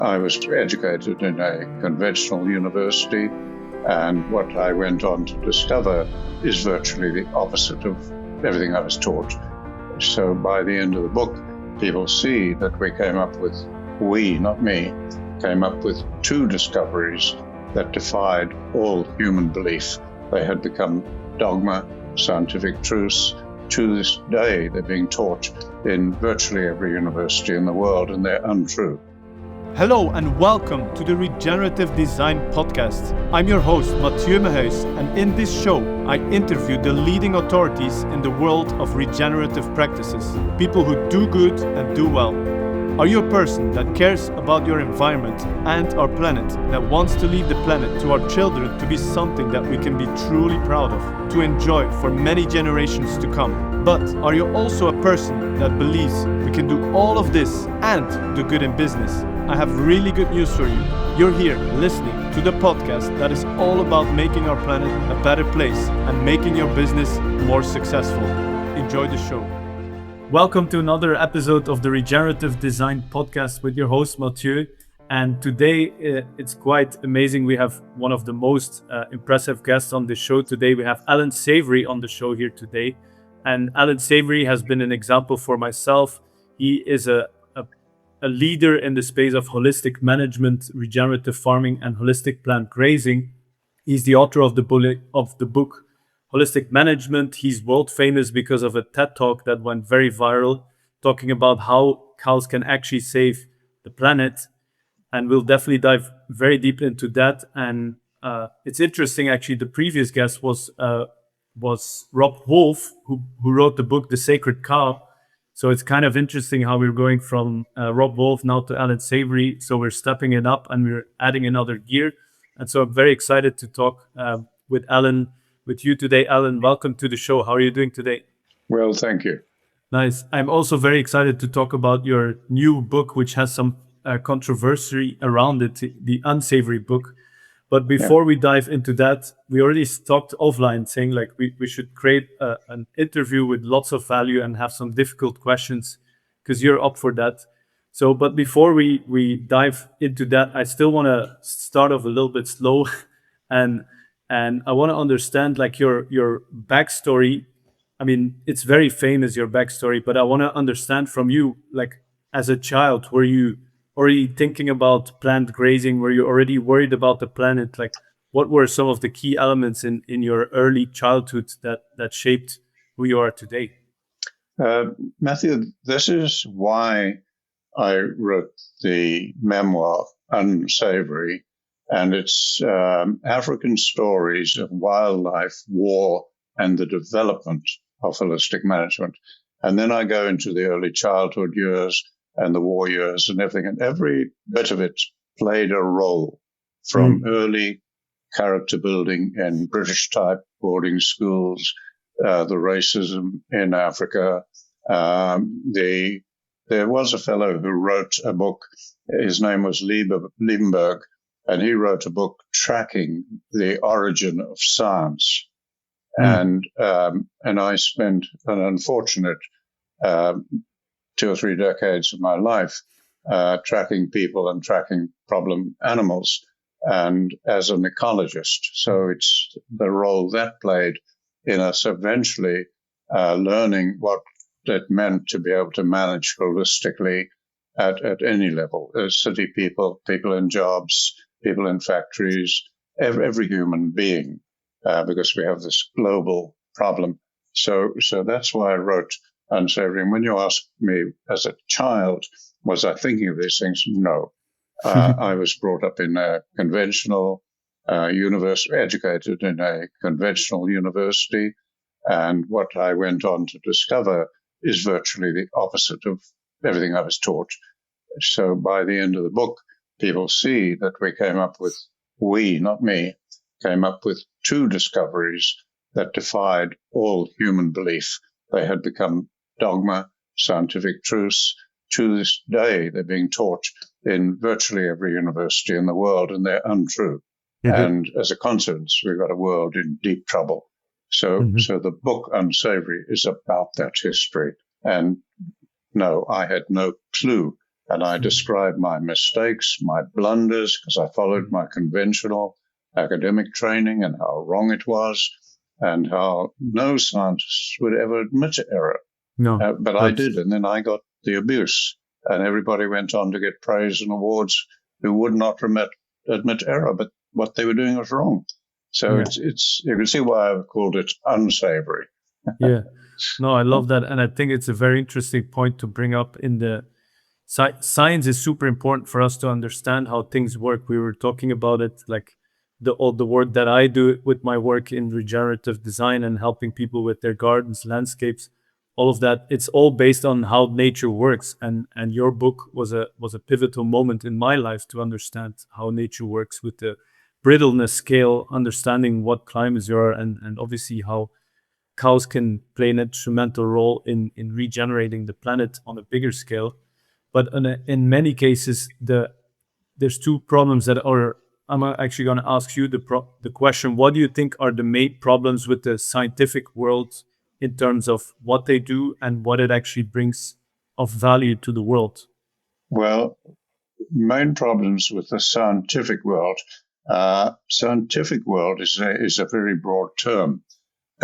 I was educated in a conventional university, and what I went on to discover is virtually the opposite of everything I was taught. So by the end of the book, people see that we, not me, came up with two discoveries that defied all human belief. They had become dogma, scientific truths. To this day, they're being taught in virtually every university in the world, and they're untrue. Hello and welcome to the Regenerative Design Podcast. I'm your host, Mathieu Mehuis, and in this show, I interview the leading authorities in the world of regenerative practices, people who do good and do well. Are you a person that cares about your environment and our planet, that wants to leave the planet to our children to be something that we can be truly proud of, to enjoy for many generations to come? But are you also a person that believes we can do all of this and do good in business? I have really good news for you. You're here listening to the podcast that is all about making our planet a better place and making your business more successful. Enjoy the show. Welcome to another episode of the Regenerative Design Podcast with your host, Mathieu. And today it's quite amazing. We have one of the most impressive guests on the show today. We have Allan Savory on the show here today. And Allan Savory has been an example for myself. He is a leader in the space of holistic management, regenerative farming, and holistic plant grazing. He's the author of the book Holistic Management. He's world famous because of a TED Talk that went very viral, talking about how cows can actually save the planet. And we'll definitely dive very deep into that. And it's interesting, actually, the previous guest was Rob Wolf, who wrote the book The Sacred Cow. So it's kind of interesting how we're going from Rob Wolf now to Allan Savory. So we're stepping it up and we're adding another gear. And so I'm very excited to talk with you today. Allan, welcome to the show. How are you doing today? Well, thank you. Nice. I'm also very excited to talk about your new book, which has some controversy around it, the UnSavory book. But before we dive into that, we already talked offline saying like we should create an interview with lots of value and have some difficult questions because you're up for that. So, but before we dive into that, I still want to start off a little bit slow and I want to understand like your backstory. I mean, it's very famous, your backstory, but I want to understand from you, like as a child, were you already thinking about plant grazing? Were you already worried about the planet? Like, what were some of the key elements in your early childhood that shaped who you are today? Matthew, this is why I wrote the memoir UnSavory, and it's African stories of wildlife, war, and the development of holistic management. And then I go into the early childhood years and the war years and everything. And every bit of it played a role, from early character building in British-type boarding schools, the racism in Africa. There was a fellow who wrote a book. His name was Liebenberg, and he wrote a book tracking the origin of science. And I spent an unfortunate 2 or 3 decades of my life tracking people and tracking problem animals, and as an ecologist. So it's the role that played in us eventually learning what it meant to be able to manage holistically at any level. City people in jobs, people in factories, every human being, because we have this global problem. So that's why I wrote UnSavory. And when you ask me as a child, was I thinking of these things? No. I was brought up in a conventional university, educated in a conventional university. And what I went on to discover is virtually the opposite of everything I was taught. So by the end of the book, people see that we, not me, came up with two discoveries that defied all human belief. They had become dogma, scientific truths. To this day, they're being taught in virtually every university in the world, and they're untrue. And as a consequence, we've got a world in deep trouble. So the book UnSavory is about that history. And no, I had no clue and I described my mistakes, my blunders, because I followed my conventional academic training and how wrong it was, and how no scientist would ever admit error. No, but I did, and then I got the abuse, and everybody went on to get praise and awards who would not admit error, but what they were doing was wrong. So it's you can see why I've called it unsavory. Yeah, no, I love that, and I think it's a very interesting point to bring up. In the science is super important for us to understand how things work. We were talking about it, like all the work that I do with my work in regenerative design and helping people with their gardens, landscapes, all of that. It's all based on how nature works, and your book was a pivotal moment in my life to understand how nature works with the brittleness scale, understanding what climates you are, and obviously how cows can play an instrumental role in regenerating the planet on a bigger scale. But in many cases, there's two problems that are. I'm actually going to ask you the question: what do you think are the main problems with the scientific world in terms of what they do and what it actually brings of value to the world? Well, main problems with the scientific world. Scientific world is a very broad term.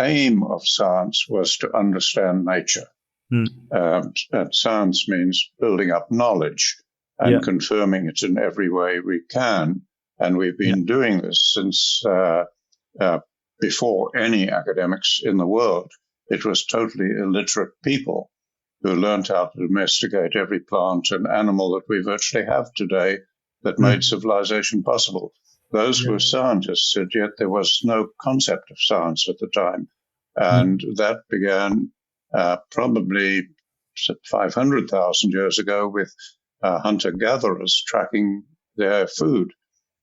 Aim of science was to understand nature. And science means building up knowledge and confirming it in every way we can. And we've been doing this since before any academics in the world. It was totally illiterate people who learned how to domesticate every plant and animal that we virtually have today that made civilization possible. Those were scientists, and yet there was no concept of science at the time. And that began probably 500,000 years ago with hunter-gatherers tracking their food.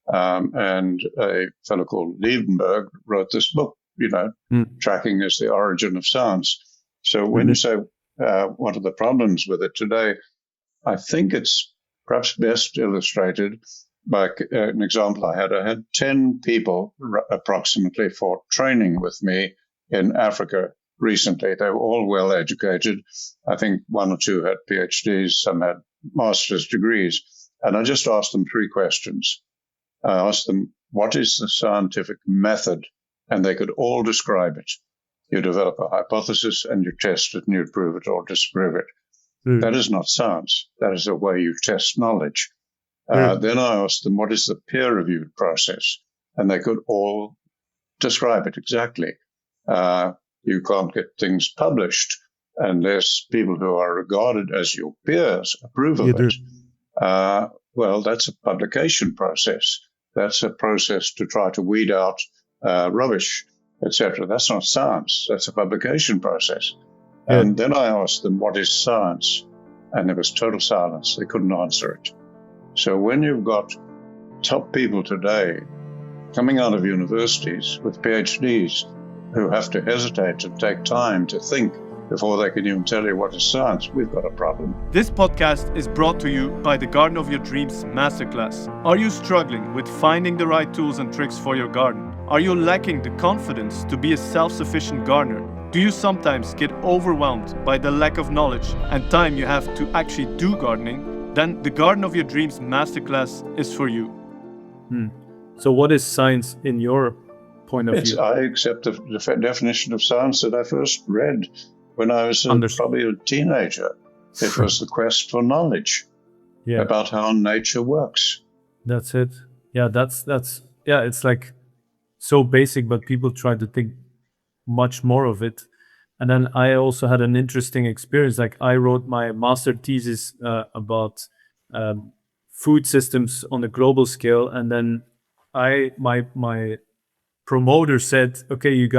And a fellow called Liebenberg wrote this book, Tracking is the Origin of Science. So when you say what are the problems with it today, I think it's perhaps best illustrated by an example I had 10 people approximately for training with me in Africa recently. They were all well educated. I think one or two had PhDs, some had master's degrees. And I just asked them three questions. I asked them, what is the scientific method? And they could all describe it. You develop a hypothesis and you test it and you prove it or disprove it. That is not science. That is a way you test knowledge. Then I asked them, what is the peer-reviewed process? And they could all describe it exactly. You can't get things published unless people who are regarded as your peers approve of it. Well, that's a publication process. That's a process to try to weed out rubbish, etc. That's not science. That's a publication process. And then I asked them, what is science? And there was total silence. They couldn't answer it. So when you've got top people today coming out of universities with PhDs who have to hesitate and take time to think before they can even tell you what is science, we've got a problem. This podcast is brought to you by the Garden of Your Dreams Masterclass. Are you struggling with finding the right tools and tricks for your garden? Are you lacking the confidence to be a self-sufficient gardener? Do you sometimes get overwhelmed by the lack of knowledge and time you have to actually do gardening? Then the Garden of Your Dreams Masterclass is for you. So what is science in your point of view? I accept the definition of science that I first read when I was probably a teenager. It was the quest for knowledge about how nature works. That's it. Yeah, that's it's like so basic, but people try to think much more of it. And then I also had an interesting experience. Like I wrote my master thesis about food systems on a global scale, and then my promoter said, okay, you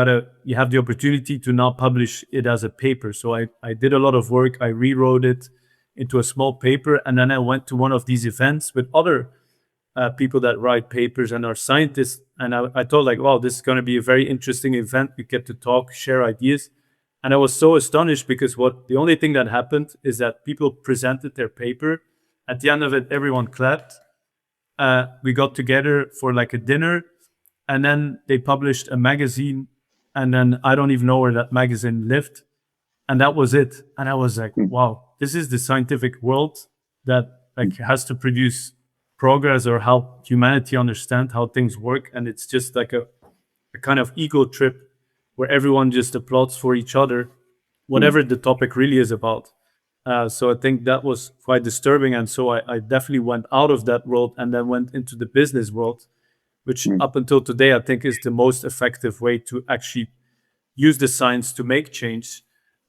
have the opportunity to now publish it as a paper. So I did a lot of work. I rewrote it into a small paper, and then I went to one of these events with other people that write papers and are scientists. And I thought like, wow, this is going to be a very interesting event. We get to talk, share ideas. And I was so astonished because the only thing that happened is that people presented their paper. At the end of it, everyone clapped. We got together for like a dinner, and then they published a magazine, and then I don't even know where that magazine lived. And that was it. And I was like, wow, this is the scientific world that like has to produce progress or help humanity understand how things work, and it's just like a kind of ego trip where everyone just applauds for each other, whatever the topic really is about. So I think that was quite disturbing, and so I definitely went out of that world and then went into the business world, which up until today I think is the most effective way to actually use the science to make change.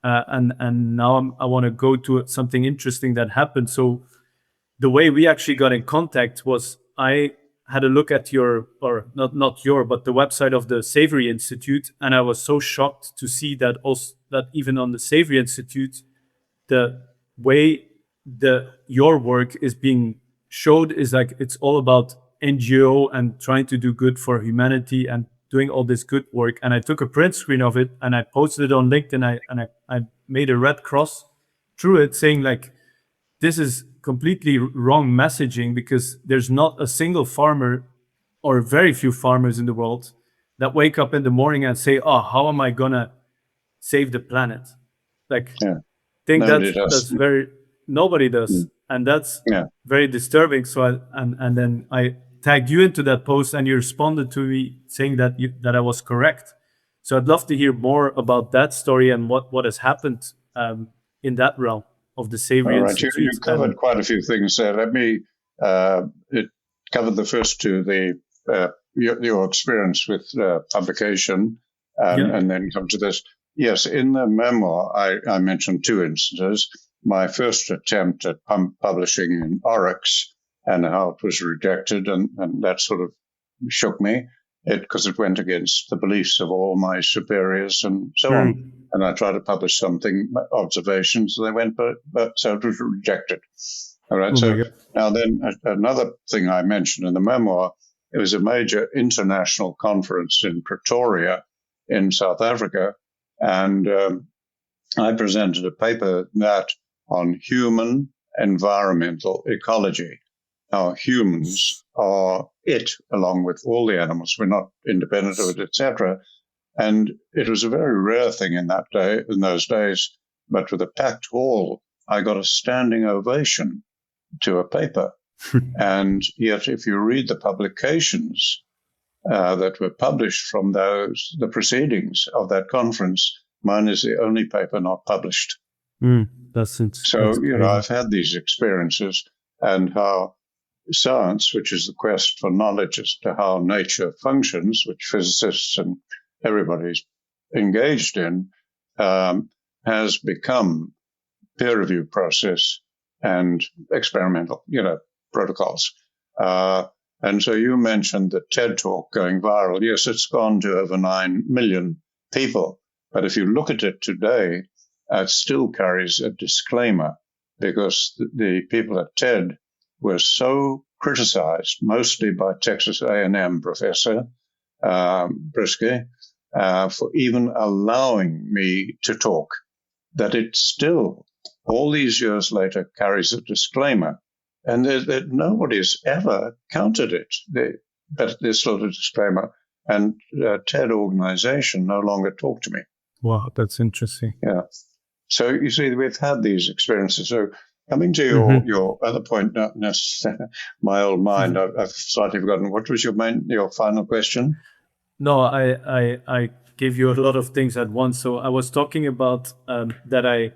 And now I want to go to something interesting that happened. So the way we actually got in contact was I had a look at your, or not your, but the website of the Savory Institute, and I was so shocked to see that also that even on the Savory Institute, the way your work is being showed is like it's all about NGO and trying to do good for humanity and doing all this good work. And I took a print screen of it and I posted it on LinkedIn. I made a red cross through it saying like, this is completely wrong messaging, because there's not a single farmer or very few farmers in the world that wake up in the morning and say, oh, how am I gonna save the planet? Like, think that's very, nobody does. And that's very disturbing. So and then I tagged you into that post and you responded to me saying that I was correct. So I'd love to hear more about that story and what has happened in that realm of the Savory Institute. You covered quite a few things there. Let me it covered the first two, your experience with publication, and then come to this. Yes, in the memoir, I mentioned two instances. My first attempt at publishing in Oryx and how it was rejected, and that sort of shook me, because it went against the beliefs of all my superiors and so on. And I tried to publish something, observations, and they went, but so it was rejected. All right. Now then, another thing I mentioned in the memoir, it was a major international conference in Pretoria in South Africa. And I presented a paper on human environmental ecology. Now, humans are it, along with all the animals. We're not independent of it, etc. And it was a very rare thing in those days. But with a packed hall, I got a standing ovation to a paper. And yet, if you read the publications that were published from the proceedings of that conference, mine is the only paper not published. That's so, I've had these experiences, and how science, which is the quest for knowledge as to how nature functions, which physicists and everybody's engaged in, has become peer review process and experimental, protocols. And so you mentioned the TED Talk going viral. Yes, it's gone to over 9 million people. But if you look at it today, it still carries a disclaimer, because the people at TED were so criticized, mostly by Texas A&M professor Brisky, for even allowing me to talk, that it still, all these years later, carries a disclaimer. And that nobody's ever countered it, but this sort of disclaimer. And TED organization no longer talk to me. Wow, that's interesting. Yeah. So you see, we've had these experiences. So coming to your other point, not necessarily my old mind, I've slightly forgotten. What was your final question? No, I gave you a lot of things at once. So I was talking about that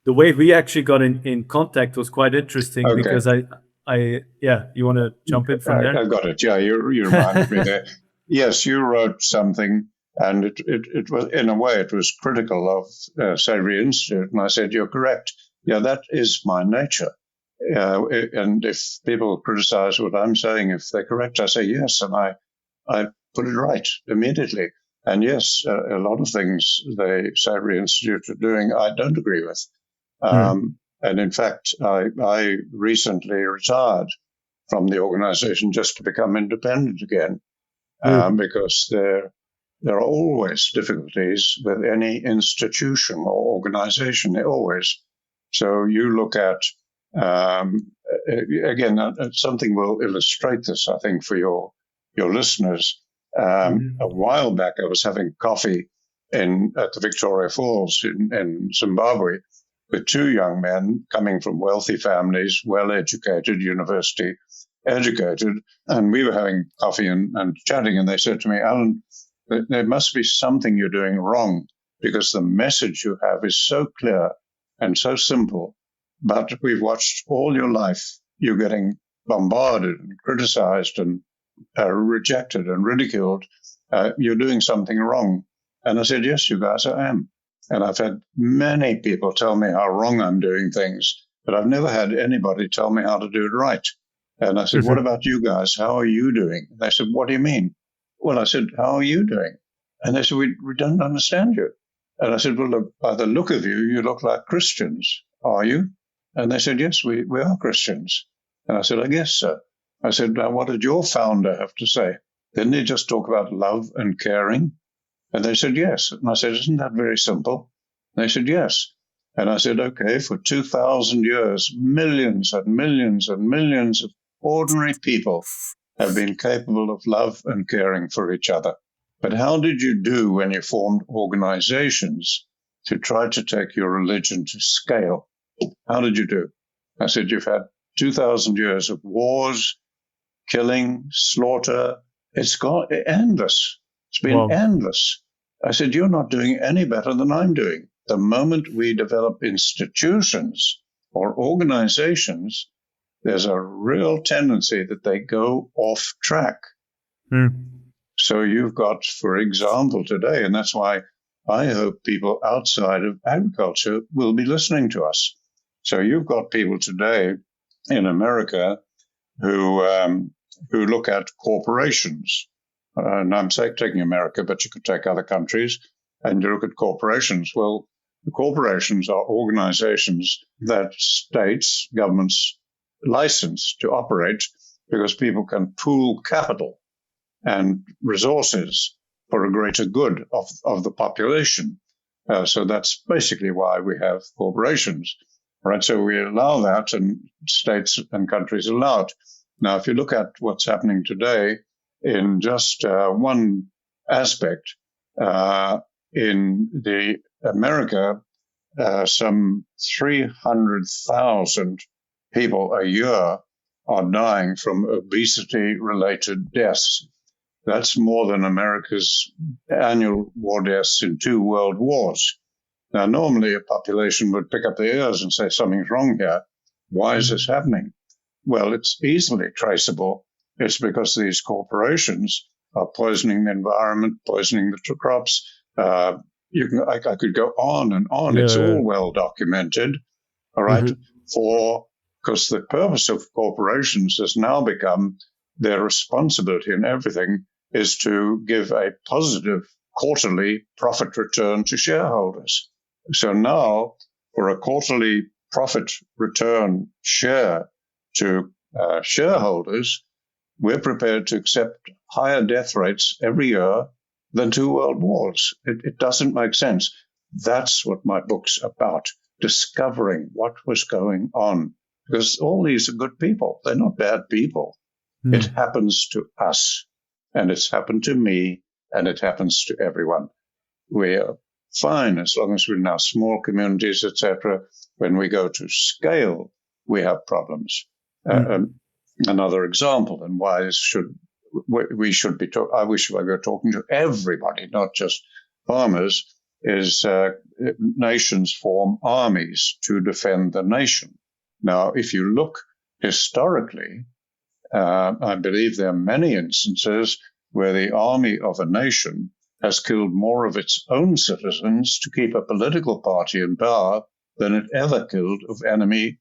the way we actually got in contact was quite interesting, because you want to jump in from there? I got it. Yeah, you reminded me there. Yes, you wrote something, and it was, in a way, it was critical of Savory Institute, and I said, you're correct. Yeah, that is my nature. And if people criticize what I'm saying, if they're correct, I say yes, and I put it right immediately. And yes, a lot of things the Savory Institute are doing, I don't agree with. And in fact, I recently retired from the organization just to become independent again, because there are always difficulties with any institution or organization, always. So you look at, again, something will illustrate this, I think, for your listeners. A while back, I was having coffee at the Victoria Falls in Zimbabwe, with two young men coming from wealthy families, well-educated, university educated, and we were having coffee and chatting, and they said to me, Allan, there must be something you're doing wrong, because the message you have is so clear and so simple, but we've watched all your life you getting bombarded and criticized and rejected and ridiculed. You're doing something wrong. And I said, yes, you guys, I am. And I've had many people tell me how wrong I'm doing things, but I've never had anybody tell me how to do it right. And I said, what about you guys? How are you doing? And they said, what do you mean? Well, I said, how are you doing? And they said, we don't understand you. And I said, well, look, by the look of you, you look like Christians. Are you? And they said, yes, we are Christians. And I said, I guess so. I said, now, what did your founder have to say? Didn't he just talk about love and caring? And they said, yes. And I said, isn't that very simple? And they said, yes. And I said, okay, for 2,000 years, millions and millions and millions of ordinary people have been capable of love and caring for each other. But how did you do when you formed organizations to try to take your religion to scale? How did you do? I said, you've had 2,000 years of wars, killing, slaughter. It's gone endless. It's been endless. I said, you're not doing any better than I'm doing. The moment we develop institutions or organizations, there's a real tendency that they go off track. So you've got, for example, today, and that's why I hope people outside of agriculture will be listening to us. So you've got people today in America who look at corporations. And I'm taking America, but you could take other countries, and you look at corporations. Well, the corporations are organizations that states, governments license to operate because people can pool capital and resources for a greater good of the population. So that's basically why we have corporations, right? So we allow that, and states and countries allow it. Now, if you look at what's happening today in just one aspect, in the America, some 300,000 people a year are dying from obesity-related deaths. That's more than America's annual war deaths in 2 world wars. Now, normally a population would pick up their ears and say, something's wrong here. Why is this happening? Well, it's easily traceable. It's because these corporations are poisoning the environment, poisoning the crops. I could go on and on. Yeah. It's all well documented, all right? Because the purpose of corporations has now become their responsibility in everything is to give a positive quarterly profit return to shareholders. So now, for a quarterly profit return share to shareholders, we're prepared to accept higher death rates every year than 2 world wars. It doesn't make sense. That's what my book's about, discovering what was going on. Because all these are good people. They're not bad people. It happens to us, and it's happened to me, and it happens to everyone. We're fine as long as we're in our small communities, etc. When we go to scale, we have problems. Another example, and why we should be I wish I were talking to everybody, not just farmers, is nations form armies to defend the nation. Now, if you look historically, I believe there are many instances where the army of a nation has killed more of its own citizens to keep a political party in power than it ever killed of enemies.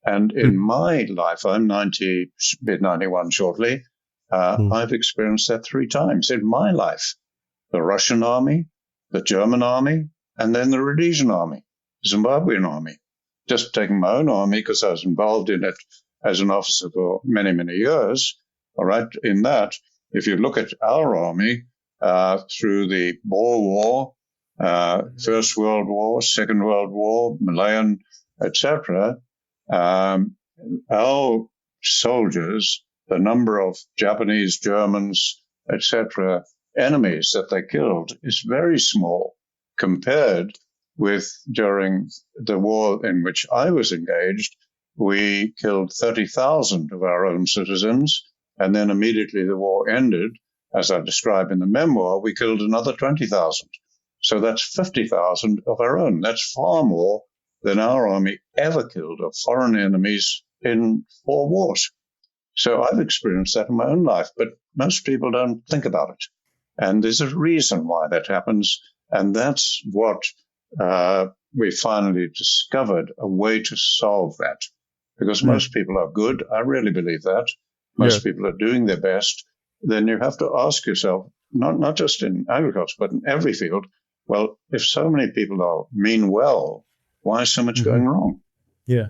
And in my life, I'm 90, mid-91 shortly, I've experienced that 3 times in my life. The Russian army, the German army, and then the Rhodesian army, Zimbabwean army. Just taking my own army, because I was involved in it as an officer for many, many years. All right, in that, if you look at our army through the Boer War, First World War, Second World War, Malayan, etc., our soldiers, the number of Japanese, Germans, etc., enemies that they killed is very small compared during the war in which I was engaged, we killed 30,000 of our own citizens, and then immediately the war ended, as I describe in the memoir, we killed another 20,000. So that's 50,000 of our own. That's far more than our army ever killed of foreign enemies in 4 wars. So I've experienced that in my own life, but most people don't think about it. And there's a reason why that happens, and that's what we finally discovered, a way to solve that. Because most people are good, I really believe that. Most people are doing their best. Then you have to ask yourself, not just in agriculture, but in every field, well, if so many people mean well, why is so much going wrong? Yeah.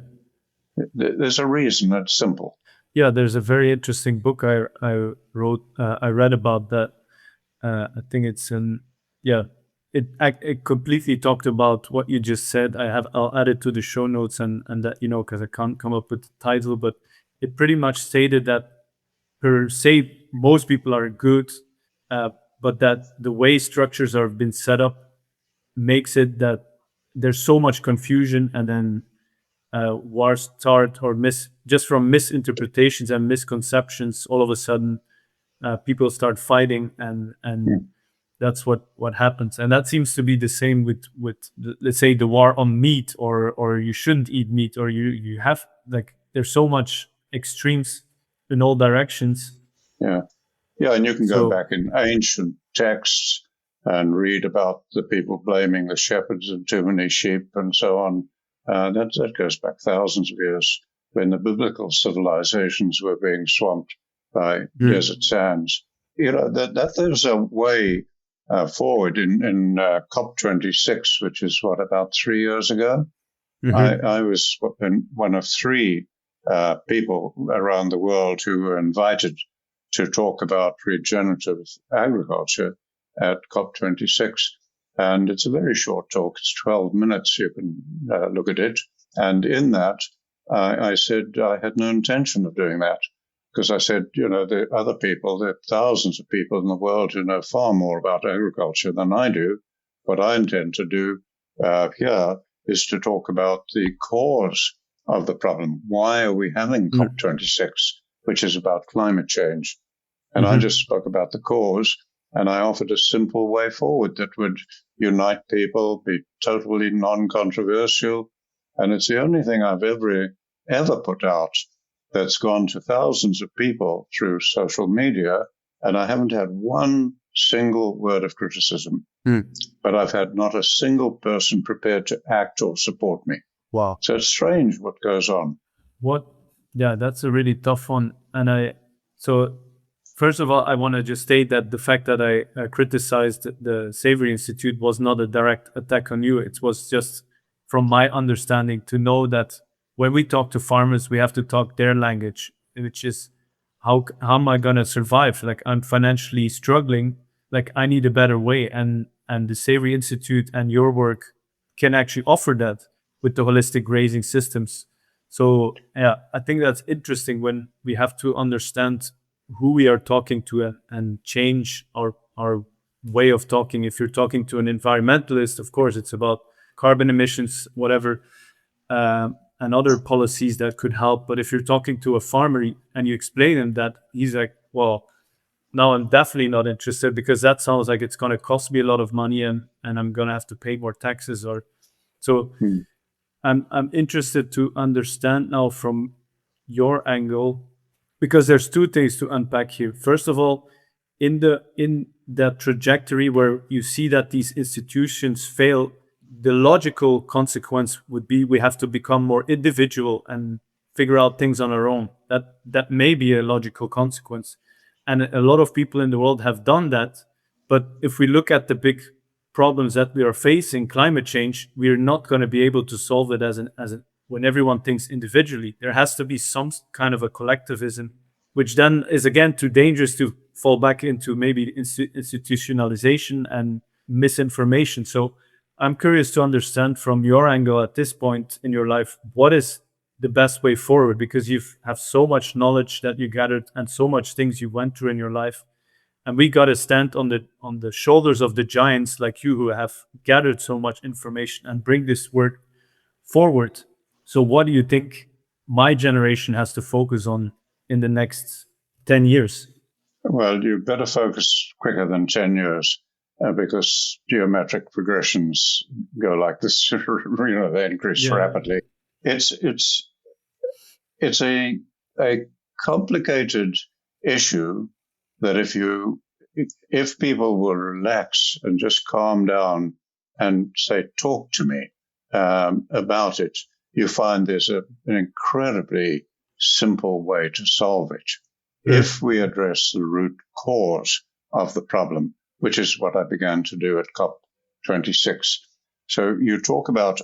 There's a reason. It's simple. Yeah, there's a very interesting book I read about that. I think it's it completely talked about what you just said. I'll add it to the show notes and that, because I can't come up with the title, but it pretty much stated that per se most people are good, but that the way structures have been set up makes it that there's so much confusion, and then wars start, or just from misinterpretations and misconceptions. All of a sudden, people start fighting, and that's what happens. And that seems to be the same with let's say the war on meat, or you shouldn't eat meat, or you have, like, there's so much extremes in all directions. Yeah, and you can go back in ancient texts and read about the people blaming the shepherds and too many sheep and so on. That goes back thousands of years, when the biblical civilizations were being swamped by desert sands. That there's a way forward in COP26, which is about 3 years ago. I was one of 3 people around the world who were invited to talk about regenerative agriculture at COP26. And it's a very short talk. It's 12 minutes. You can look at it. And in that, I said I had no intention of doing that, because I said, there are other people, there are thousands of people in the world who know far more about agriculture than I do. What I intend to do here is to talk about the cause of the problem. Why are we having COP26, which is about climate change? And I just spoke about the cause, and I offered a simple way forward that would unite people, be totally non-controversial. And it's the only thing I've ever put out that's gone to thousands of people through social media. And I haven't had one single word of criticism, but I've had not a single person prepared to act or support me. Wow. So it's strange what goes on. Yeah, that's a really tough one. And first of all, I want to just state that the fact that I criticized the Savory Institute was not a direct attack on you. It was just, from my understanding, to know that when we talk to farmers, we have to talk their language, which is, how am I going to survive? Like, I'm financially struggling. Like, I need a better way. And the Savory Institute and your work can actually offer that with the holistic grazing systems. So yeah, I think that's interesting, when we have to understand who we are talking to and change our way of talking. If you're talking to an environmentalist, of course, it's about carbon emissions, whatever, and other policies that could help. But if you're talking to a farmer and you explain him that, he's like, well, no, I'm definitely not interested, because that sounds like it's going to cost me a lot of money, and I'm going to have to pay more taxes. I'm interested to understand now from your angle, because there's 2 things to unpack here. First of all, in that trajectory where you see that these institutions fail, the logical consequence would be we have to become more individual and figure out things on our own. That may be a logical consequence. And a lot of people in the world have done that. But if we look at the big problems that we are facing, climate change, we are not going to be able to solve it when everyone thinks individually. There has to be some kind of a collectivism, which then is again too dangerous to fall back into maybe institutionalization and misinformation. So I'm curious to understand from your angle at this point in your life, what is the best way forward? Because you have so much knowledge that you gathered and so much things you went through in your life. And we got to stand on the shoulders of the giants like you, who have gathered so much information and bring this work forward. So what do you think my generation has to focus on in the next 10 years? Well, you better focus quicker than 10 years because geometric progressions go like this. They increase rapidly. It's a complicated issue that if people will relax and just calm down and say, talk to me about it, you find there's an incredibly simple way to solve it. If we address the root cause of the problem, which is what I began to do at COP26. So you talk about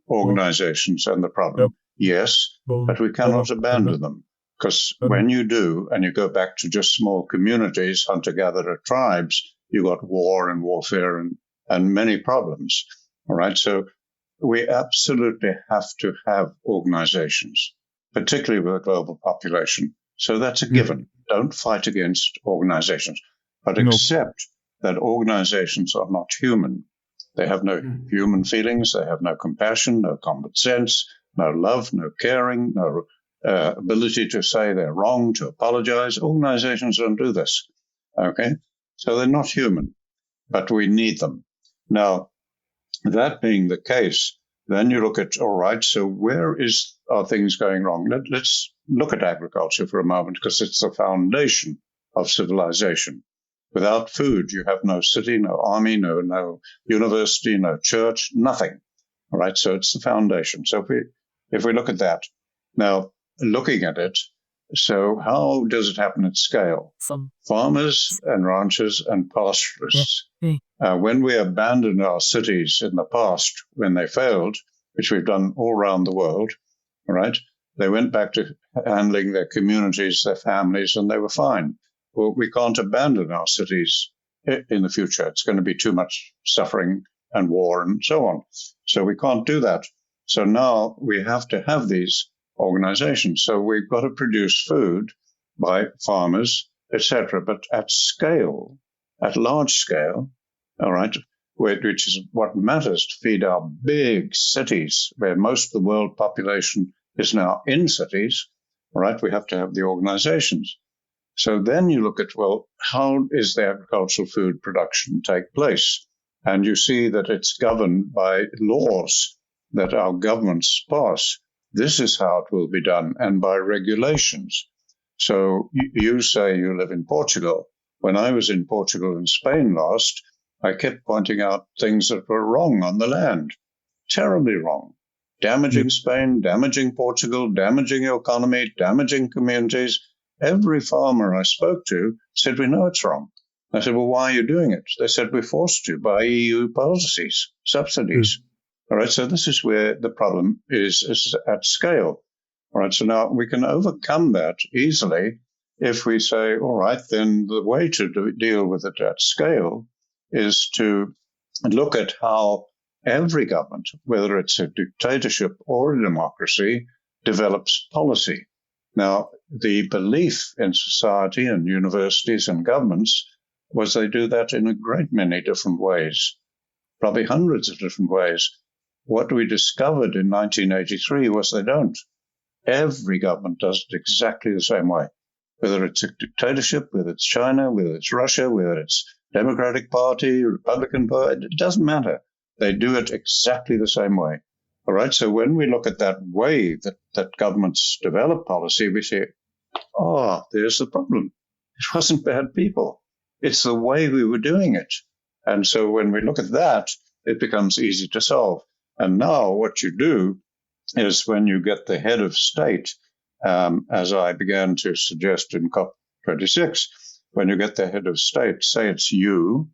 organizations and the problem. Yes, but we cannot abandon them, because when you do, and you go back to just small communities, hunter-gatherer tribes, you got war and warfare and many problems. All right. So we absolutely have to have organizations, particularly with a global population. So that's a given. Don't fight against organizations, but accept that organizations are not human. They have no human feelings. They have no compassion, no common sense, no love, no caring, no ability to say they're wrong, to apologize. Organizations don't do this. Okay. So they're not human, but we need them. Now, that being the case, then you look at, all right, so where are things going wrong? Let's look at agriculture for a moment, because it's the foundation of civilization. Without food, you have no city, no army, no university, no church, nothing. All right, so it's the foundation. So if we look at that, now looking at it, so how does it happen at scale? Farmers and ranchers and pastoralists. When we abandoned our cities in the past, when they failed, which we've done all around the world, all right, they went back to handling their communities, their families, and they were fine. Well, we can't abandon our cities in the future. It's going to be too much suffering and war and so on. So we can't do that. So now we have to have these organizations. So we've got to produce food by farmers, etc., but at scale, at large scale, all right, which is what matters to feed our big cities, where most of the world population is now in cities, all right, we have to have the organizations. So then you look at, well, how is the agricultural food production take place? And you see that it's governed by laws that our governments pass. This is how it will be done, and by regulations. So you say you live in Portugal. When I was in Portugal and Spain last, I kept pointing out things that were wrong on the land, terribly wrong, damaging Spain, damaging Portugal, damaging the economy, damaging communities. Every farmer I spoke to said, we know it's wrong. I said, well, why are you doing it? They said, we're forced to by EU policies, subsidies. All right, so this is where the problem is at scale. All right, so now we can overcome that easily if we say, all right, then the way to deal with it at scale is to look at how every government, whether it's a dictatorship or a democracy, develops policy. Now, the belief in society and universities and governments was they do that in a great many different ways, probably hundreds of different ways. What we discovered in 1983 was they don't. Every government does it exactly the same way, whether it's a dictatorship, whether it's China, whether it's Russia, whether it's Democratic Party, Republican Party, it doesn't matter. They do it exactly the same way. All right, so when we look at that way that governments develop policy, we say, oh, there's the problem. It wasn't bad people. It's the way we were doing it. And so when we look at that, it becomes easy to solve. And now what you do is when you get the head of state, as I began to suggest in COP26, when you get the head of state, say it's you,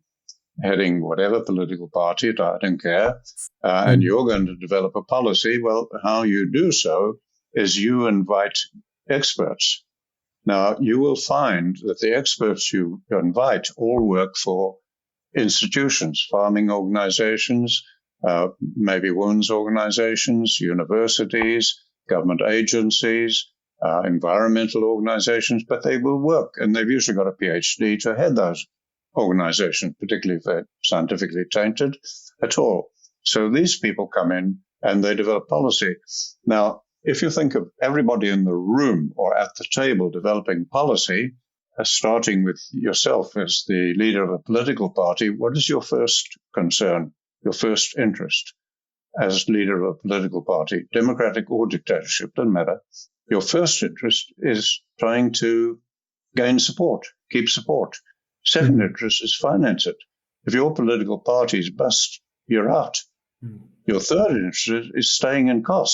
heading whatever political party, I don't care, and you're going to develop a policy, well, how you do so is you invite experts. Now, you will find that the experts you invite all work for institutions, farming organizations, maybe women's organizations, universities, government agencies, environmental organizations, but they will work, and they've usually got a PhD to head those organizations, particularly if they're scientifically tainted at all. So these people come in and they develop policy. Now, if you think of everybody in the room or at the table developing policy, starting with yourself as the leader of a political party, what is your first concern, your first interest as leader of a political party, democratic or dictatorship, doesn't matter. Your first interest is trying to gain support, keep support. Second interest is finance it. If your political parties bust, you're out. Your third interest is staying in power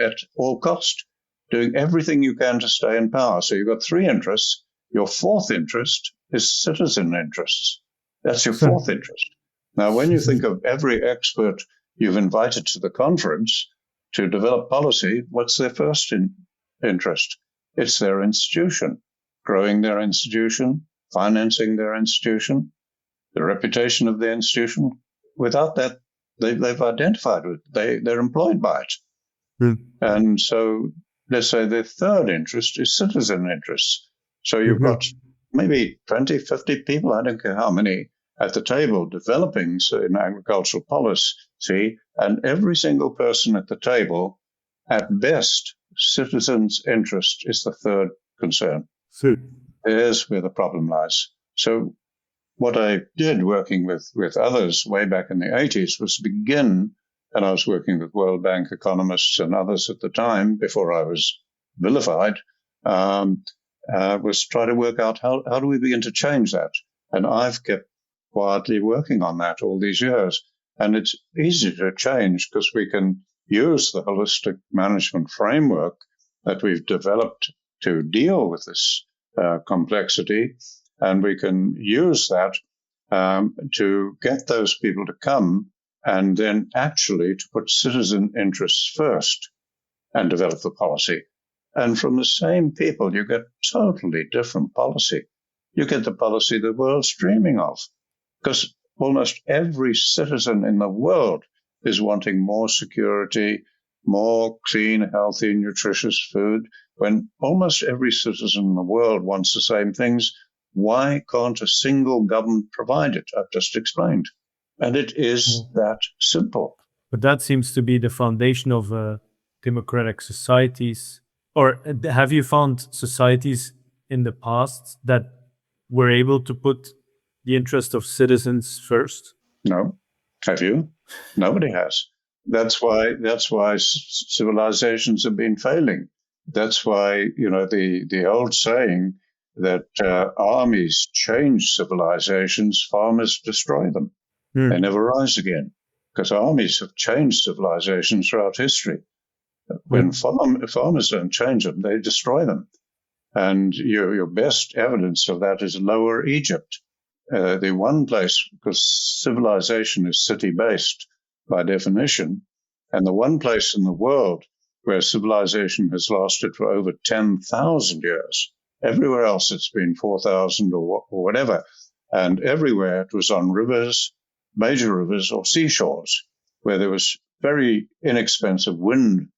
at all cost, doing everything you can to stay in power. So you've got three interests. Your fourth interest is citizen interests. That's your fourth interest. Now, when you think of every expert you've invited to the conference to develop policy, what's their first interest? It's their institution, growing their institution, financing their institution, the reputation of their institution. Without that, they've identified with it. They're employed by it. And so let's say their third interest is citizen interests. So you've got maybe 20, 50 people, I don't care how many, at the table developing in agricultural policy, and every single person at the table, at best, citizens' interest is the third concern. There's where the problem lies. So what I did working with others way back in the 80s was begin, and I was working with World Bank economists and others at the time, before I was vilified, was try to work out how do we begin to change that. And I've kept quietly working on that all these years. And it's easy to change because we can use the holistic management framework that we've developed to deal with this complexity. And we can use that to get those people to come and then actually to put citizen interests first and develop the policy. And from the same people, you get totally different policy. You get the policy the world's dreaming of, because almost every citizen in the world is wanting more security, more clean, healthy, nutritious food. When almost every citizen in the world wants the same things, why can't a single government provide it? I've just explained. And it is that simple. But that seems to be the foundation of democratic societies. Or have you found societies in the past that were able to put the interest of citizens first? No. Have you? Nobody has. That's why civilizations have been failing. That's why, the old saying that armies change civilizations, farmers destroy them. They never rise again, because armies have changed civilizations throughout history. When farmers don't change them, they destroy them. And your best evidence of that is Lower Egypt. The one place, because civilization is city-based by definition, and the one place in the world where civilization has lasted for over 10,000 years. Everywhere else it's been 4,000 or whatever. And everywhere it was on rivers, major rivers or seashores, where there was very inexpensive wind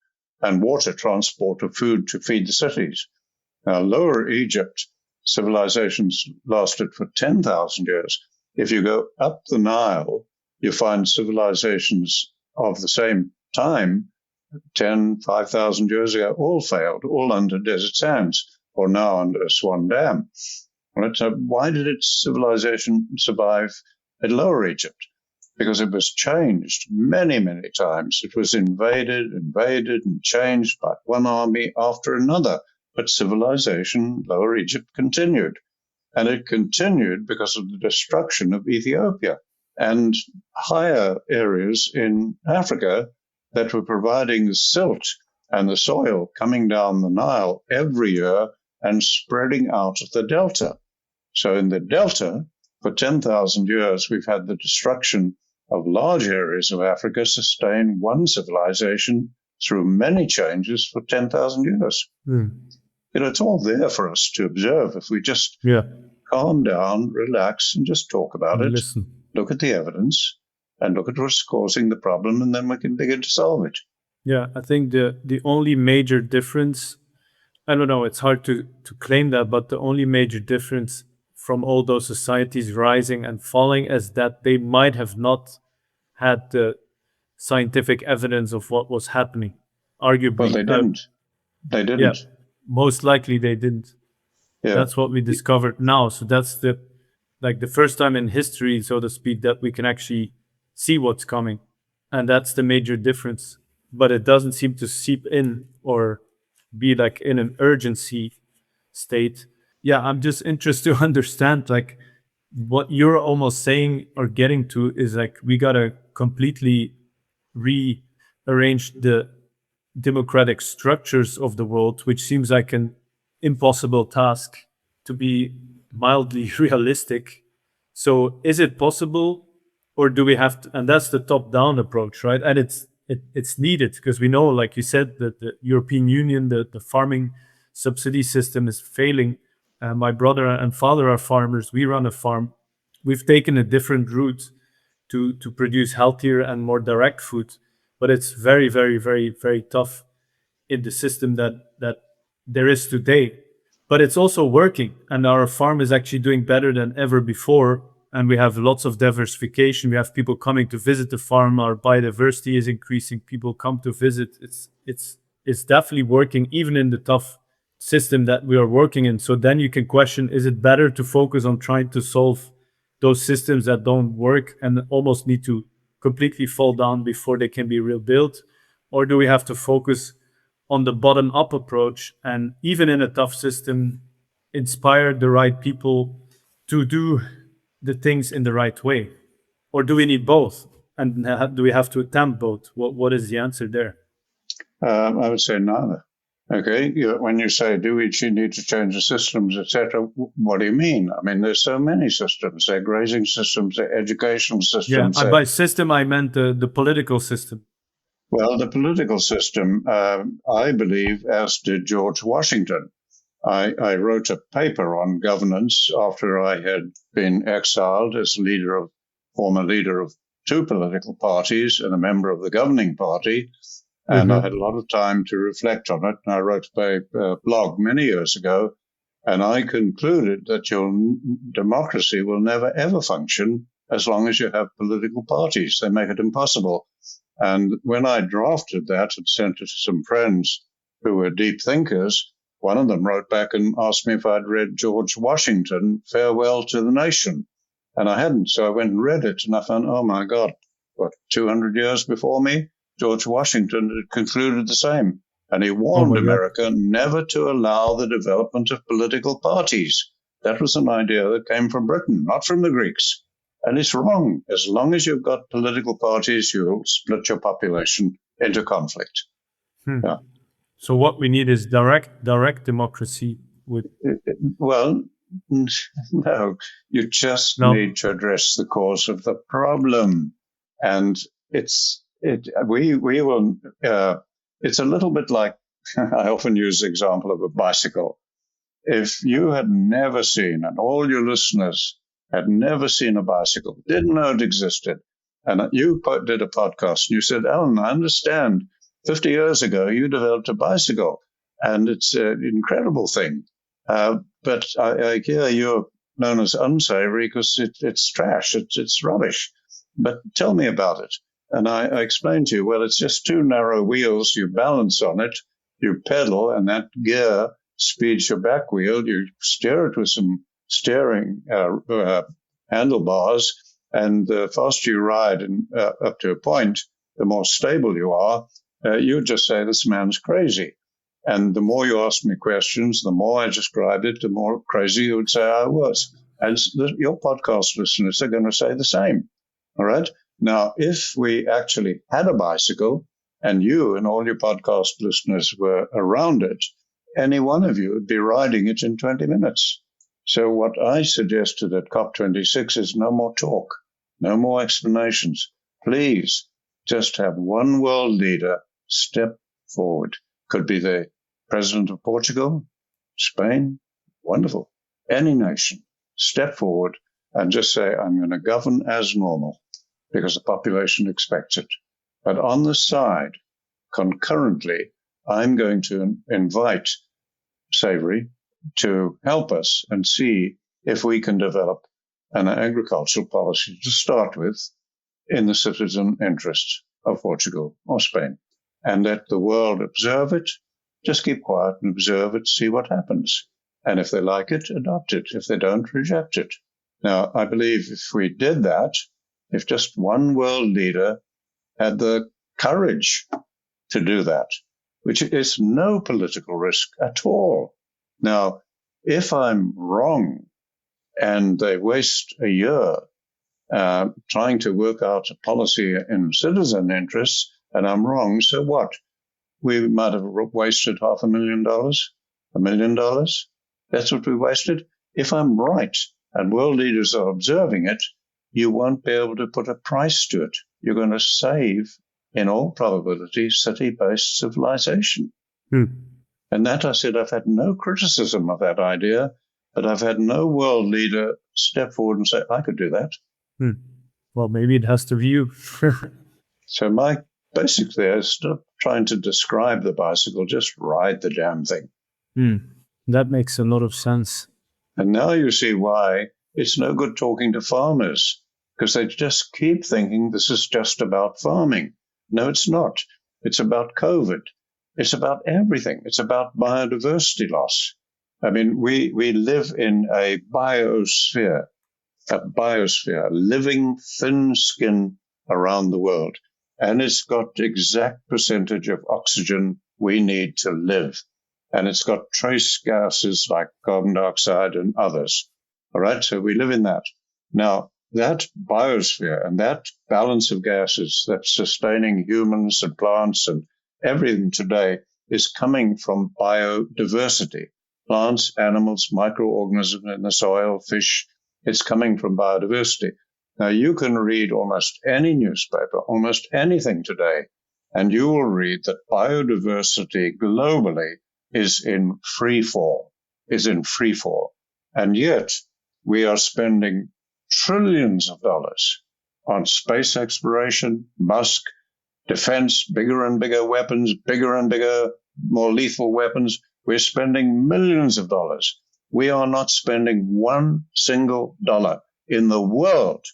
and water transport of food to feed the cities. Now, Lower Egypt, civilizations lasted for 10,000 years. If you go up the Nile, you find civilizations of the same time, 5,000 years ago, all failed, all under desert sands, or now under Aswan Dam. Right? So why did its civilization survive at Lower Egypt? Because it was changed many, many times. It was invaded and changed by one army after another. But civilization, Lower Egypt, continued. And it continued because of the destruction of Ethiopia and higher areas in Africa that were providing the silt and the soil coming down the Nile every year and spreading out of the delta. So in the delta, for 10,000 years, we've had the destruction of large areas of Africa sustain one civilization through many changes for 10,000 years. It's all there for us to observe if we just calm down, relax, and just talk about it. Listen. Look at the evidence and look at what's causing the problem, and then we can begin to solve it. Yeah, I think the only major difference, I don't know, it's hard to claim that, but the only major difference from all those societies rising and falling is that they might have not had the scientific evidence of what was happening. Well, Arguably, they didn't. They yeah, didn't. most likely they didn't. Yeah. That's what we discovered now. So that's the like the first time in history, so to speak, that we can actually see what's coming, and that's the major difference. But it doesn't seem to seep in or be like in an urgency state. Yeah, I'm just interested to understand like what you're almost saying or getting to is like we gotta completely rearrange the democratic structures of the world, which seems like an impossible task to be mildly realistic. So, is it possible, or do we have to? And that's the top-down approach, right? And it's needed because we know, like you said, that the European Union, the farming subsidy system is failing. My brother and father are farmers. We run a farm. We've taken a different route to produce healthier and more direct food, but it's very, very, very, very tough in the system that there is today. But it's also working, and our farm is actually doing better than ever before. And we have lots of diversification. We have people coming to visit the farm. Our biodiversity is increasing. People come to visit. It's definitely working, even in the tough system that we are working in. So then you can question: is it better to focus on trying to solve those systems that don't work and almost need to completely fall down before they can be rebuilt, or do we have to focus on the bottom up approach and even in a tough system inspire the right people to do the things in the right way, or do we need both, and do we have to attempt both? What is the answer there? I would say neither. Okay, when you say, do we need to change the systems, etc., what do you mean? I mean, there's so many systems. There are grazing systems, there are educational Yeah, systems. by system I meant the political system. Well, the political system, I believe, as did George Washington. I wrote a paper on governance after I had been exiled as former leader of two political parties and a member of the governing party. And I had a lot of time to reflect on it. And I wrote a blog many years ago, and I concluded that your democracy will never, ever function as long as you have political parties. They make it impossible. And when I drafted that and sent it to some friends who were deep thinkers, one of them wrote back and asked me if I'd read George Washington, Farewell to the Nation. And I hadn't. So I went and read it, and I found, oh my God, 200 years before me? George Washington had concluded the same, and he warned America never to allow the development of political parties. That was an idea that came from Britain, not from the Greeks. And it's wrong. As long as you've got political parties, you'll split your population into conflict. Yeah. So what we need is direct democracy. Well, no, you just need to address the cause of the problem, and it's a little bit like I often use the example of a bicycle. If you had never seen, and all your listeners had never seen a bicycle, didn't know it existed, and you did a podcast and you said, Allan, I understand 50 years ago you developed a bicycle and it's an incredible thing. But I hear you're known as UnSavory because it's trash, it's rubbish. But tell me about it. And I explained to you, well, it's just two narrow wheels. You balance on it, you pedal, and that gear speeds your back wheel. You steer it with some steering handlebars, and the faster you ride and up to a point, the more stable you are. You just say, this man's crazy. And the more you ask me questions, the more I described it, the more crazy you would say I was. And your podcast listeners are going to say the same. All right? Now, if we actually had a bicycle and you and all your podcast listeners were around it, any one of you would be riding it in 20 minutes. So what I suggested at COP26 is no more talk, no more explanations. Please just have one world leader step forward. Could be the president of Portugal, Spain, wonderful. Any nation, step forward and just say, I'm going to govern as normal, because the population expects it. But on the side, concurrently, I'm going to invite Savory to help us and see if we can develop an agricultural policy to start with in the citizen interest of Portugal or Spain, and let the world observe it. Just keep quiet and observe it, see what happens. And if they like it, adopt it. If they don't, reject it. Now, I believe if we did that, if just one world leader had the courage to do that, which is no political risk at all. Now, if I'm wrong and they waste a year trying to work out a policy in citizen interests, and I'm wrong, so what? We might have wasted $500,000, $1 million. That's what we wasted. If I'm right and world leaders are observing it, you won't be able to put a price to it. You're going to save, in all probability, city-based civilization. And that, I said, I've had no criticism of that idea, but I've had no world leader step forward and say, I could do that. Well, maybe it has to be you. So my basic there is stop trying to describe the bicycle, just ride the damn thing. That makes a lot of sense. And now you see why it's no good talking to farmers, because they just keep thinking this is just about farming. No, it's not. It's about COVID. It's about everything. It's about biodiversity loss. I mean, we live in a biosphere, living thin skin around the world. And it's got the exact percentage of oxygen we need to live. And it's got trace gases like carbon dioxide and others. All right, so we live in that. Now, that biosphere and that balance of gases that's sustaining humans and plants and everything today is coming from biodiversity. Plants, animals, microorganisms in the soil, fish, it's coming from biodiversity. Now, you can read almost any newspaper, almost anything today, and you will read that biodiversity globally is in free fall. And yet, we are spending trillions of dollars on space exploration, Musk, defense, bigger and bigger weapons, bigger and bigger, more lethal weapons. We're spending millions of dollars. We are not spending one single dollar in the world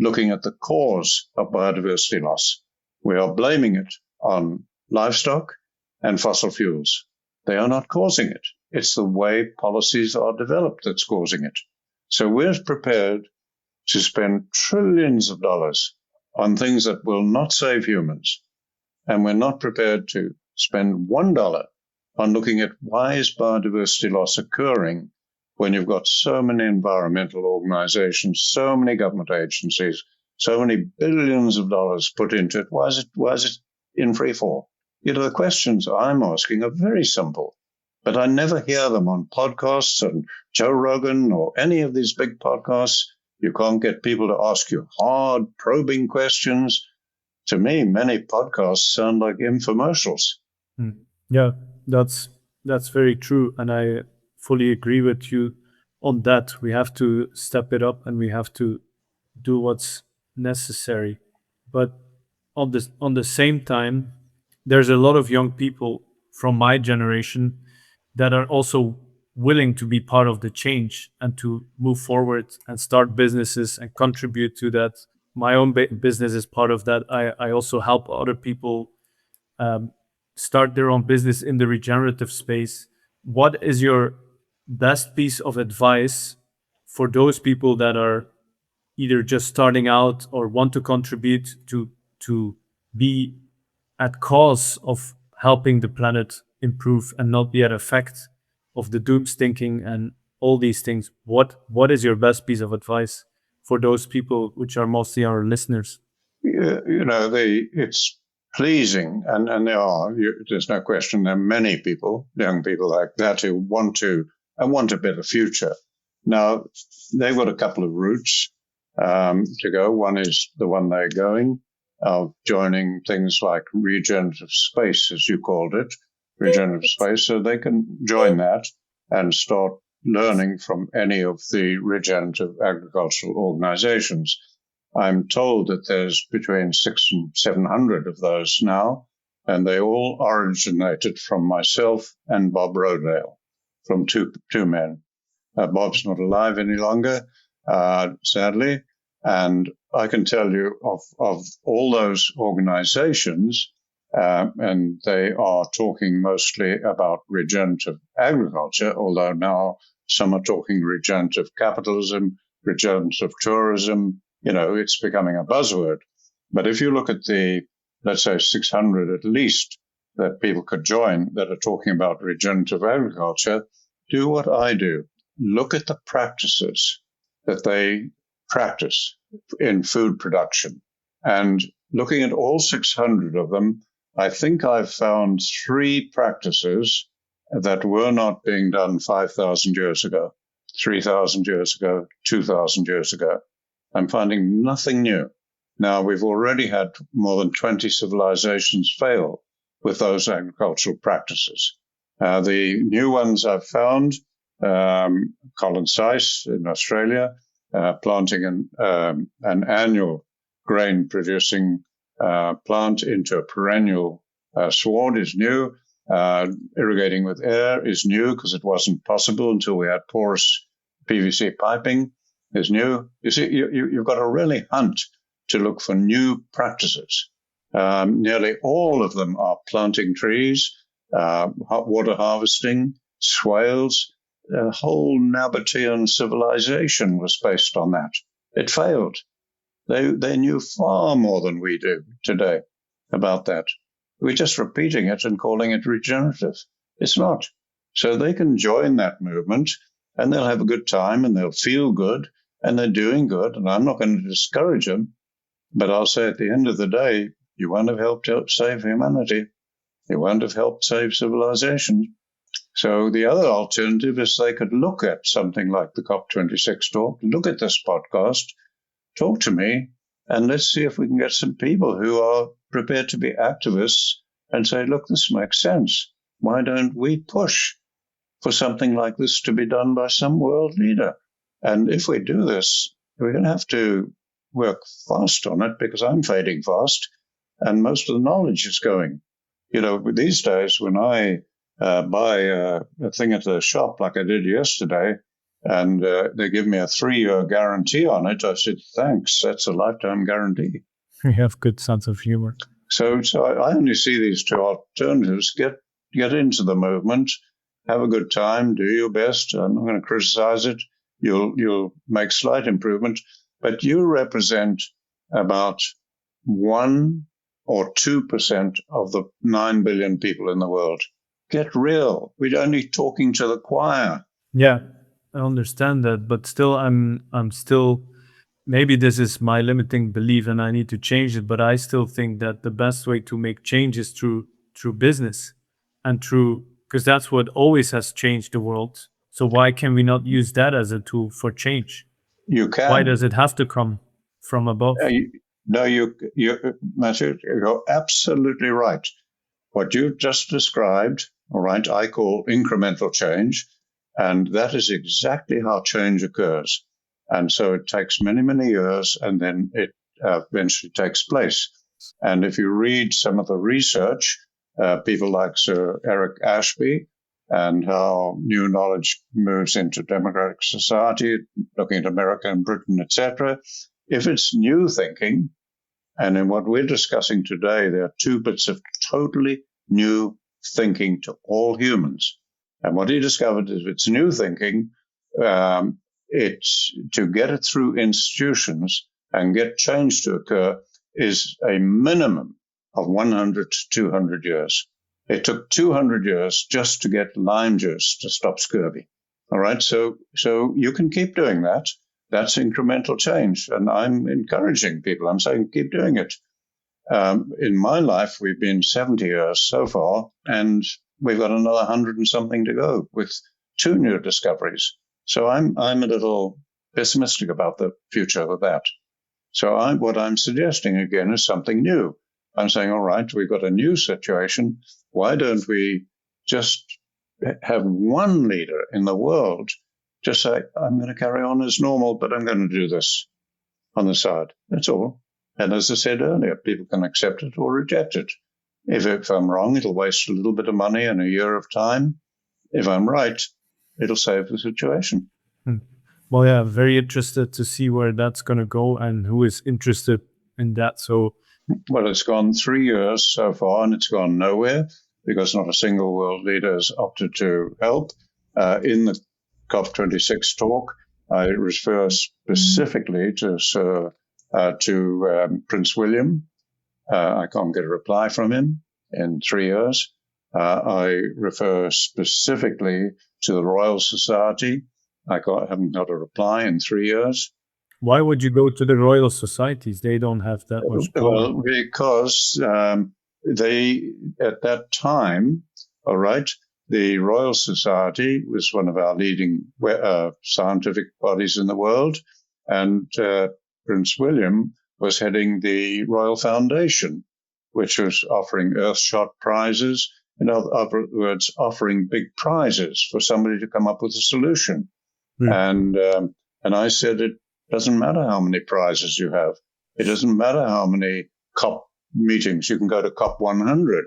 looking at the cause of biodiversity loss. We are blaming it on livestock and fossil fuels. They are not causing it. It's the way policies are developed that's causing it. So we're prepared to spend trillions of dollars on things that will not save humans. And we're not prepared to spend $1 on looking at why is biodiversity loss occurring when you've got so many environmental organizations, so many government agencies, so many billions of dollars put into it. Why is it in free fall? You know, the questions I'm asking are very simple, but I never hear them on podcasts and Joe Rogan or any of these big podcasts. You can't get people to ask you hard, probing questions. To me, many podcasts sound like infomercials. Yeah, that's very true. And I fully agree with you on that. We have to step it up and we have to do what's necessary. But on the same time, there's a lot of young people from my generation that are also willing to be part of the change and to move forward and start businesses and contribute to that. My own business is part of that. I also help other people start their own business in the regenerative space. What is your best piece of advice for those people that are either just starting out or want to contribute to be at cause of helping the planet improve and not be at effect of the dooms thinking and all these things? What is your best piece of advice for those people, which are mostly our listeners? You know, it's pleasing, and there are, there's no question, there are many people, young people like that, who want a better future. Now, they've got a couple of routes to go. One is the one they're going, joining things like regenerative space, as you called it, regenerative space, so they can join that and start learning from any of the regenerative agricultural organizations. I'm told that there's between 600 and 700 of those now, And they all originated from myself and Bob Rodale, from two men. Bob's not alive any longer, sadly. And I can tell you of all those organizations, and they are talking mostly about regenerative agriculture, although now some are talking regenerative capitalism, regenerative tourism. It's becoming a buzzword. But if you look at the, let's say, 600 at least that people could join that are talking about regenerative agriculture, do what I do. Look at the practices that they practice in food production. And looking at all 600 of them, I think I've found 3 practices that were not being done 5,000 years ago, 3,000 years ago, 2,000 years ago. I'm finding nothing new. Now, we've already had more than 20 civilizations fail with those agricultural practices. The new ones I've found, Colin Seiss in Australia, planting an annual grain-producing plant into a perennial sward is new. Irrigating with air is new because it wasn't possible until we had porous PVC piping is new. You see, you've got to really hunt to look for new practices. Nearly all of them are planting trees, water harvesting, swales. The whole Nabatean civilization was based on that. It failed. They knew far more than we do today about that. We're just repeating it and calling it regenerative. It's not. So they can join that movement and they'll have a good time and they'll feel good and they're doing good. And I'm not going to discourage them. But I'll say at the end of the day, you won't have helped save humanity. You won't have helped save civilization. So the other alternative is they could look at something like the COP26 talk, look at this podcast, talk to me, and let's see if we can get some people who are prepared to be activists and say, look, this makes sense. Why don't we push for something like this to be done by some world leader? And if we do this, we're going to have to work fast on it because I'm fading fast and most of the knowledge is going. These days when I buy a thing at the shop like I did yesterday and they give me a 3-year guarantee on it, I said, thanks, that's a lifetime guarantee. You have good sense of humor. So I only see these 2 alternatives. Get into the movement, have a good time, do your best. I'm not going to criticize it. You'll make slight improvement. But you represent about 1 or 2% of the 9 billion people in the world. Get real. We're only talking to the choir. Yeah, I understand that, but still, I'm still. Maybe this is my limiting belief, and I need to change it. But I still think that the best way to make change is through business, and because that's what always has changed the world. So why can we not use that as a tool for change? You can. Why does it have to come from above? Matthew, you're absolutely right. What you've just described, all right, I call incremental change, and that is exactly how change occurs. And so it takes many, many years, and then it eventually takes place. And if you read some of the research, people like Sir Eric Ashby, and how new knowledge moves into democratic society, looking at America and Britain, etc. If it's new thinking, and in what we're discussing today, there are 2 bits of totally new thinking to all humans. And what he discovered is if it's new thinking, it's to get it through institutions and get change to occur is a minimum of 100 to 200 years. It took 200 years just to get lime juice to stop scurvy. All right, so you can keep doing that. That's incremental change, and I'm encouraging people. I'm saying keep doing it. In my life, we've been 70 years so far, and we've got another 100 and something to go with 2 new discoveries. So I'm a little pessimistic about the future of that. So what I'm suggesting again is something new. I'm saying, all right, we've got a new situation. Why don't we just have one leader in the world just say, I'm going to carry on as normal, but I'm going to do this on the side. That's all. And as I said earlier, people can accept it or reject it. If I'm wrong, it'll waste a little bit of money and a year of time. If I'm right, it'll save the situation. Well, yeah, very interested to see where that's going to go and who is interested in that. So, well, it's gone 3 years so far, and it's gone nowhere because not a single world leader has opted to help. In the COP26 talk, I refer specifically to Prince William. I can't get a reply from him in 3 years. I refer specifically to the Royal Society. I haven't got a reply in 3 years. Why would you go to the Royal Societies? They don't have that much power. Well, because they, at that time, all right, the Royal Society was one of our leading scientific bodies in the world, and Prince William was heading the Royal Foundation, which was offering Earthshot prizes. In other words, offering big prizes for somebody to come up with a solution. And I said, it doesn't matter how many prizes you have. It doesn't matter how many COP meetings. You can go to COP 100.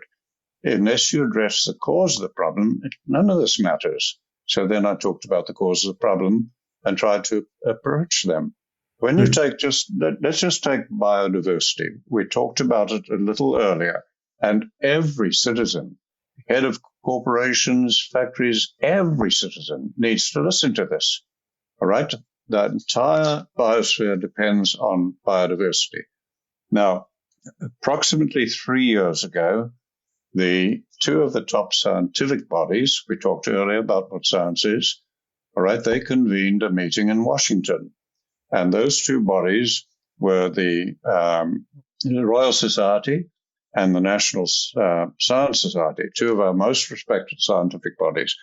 Unless you address the cause of the problem, none of this matters. So then I talked about the cause of the problem and tried to approach them. When you take let's just take biodiversity. We talked about it a little earlier. And every citizen, head of corporations, factories, every citizen needs to listen to this. All right? The entire biosphere depends on biodiversity. Now, approximately 3 years ago, the two of the top scientific bodies, we talked earlier about what science is, all right, they convened a meeting in Washington. And those two bodies were the Royal Society and the National Science Society, two of our most respected scientific bodies.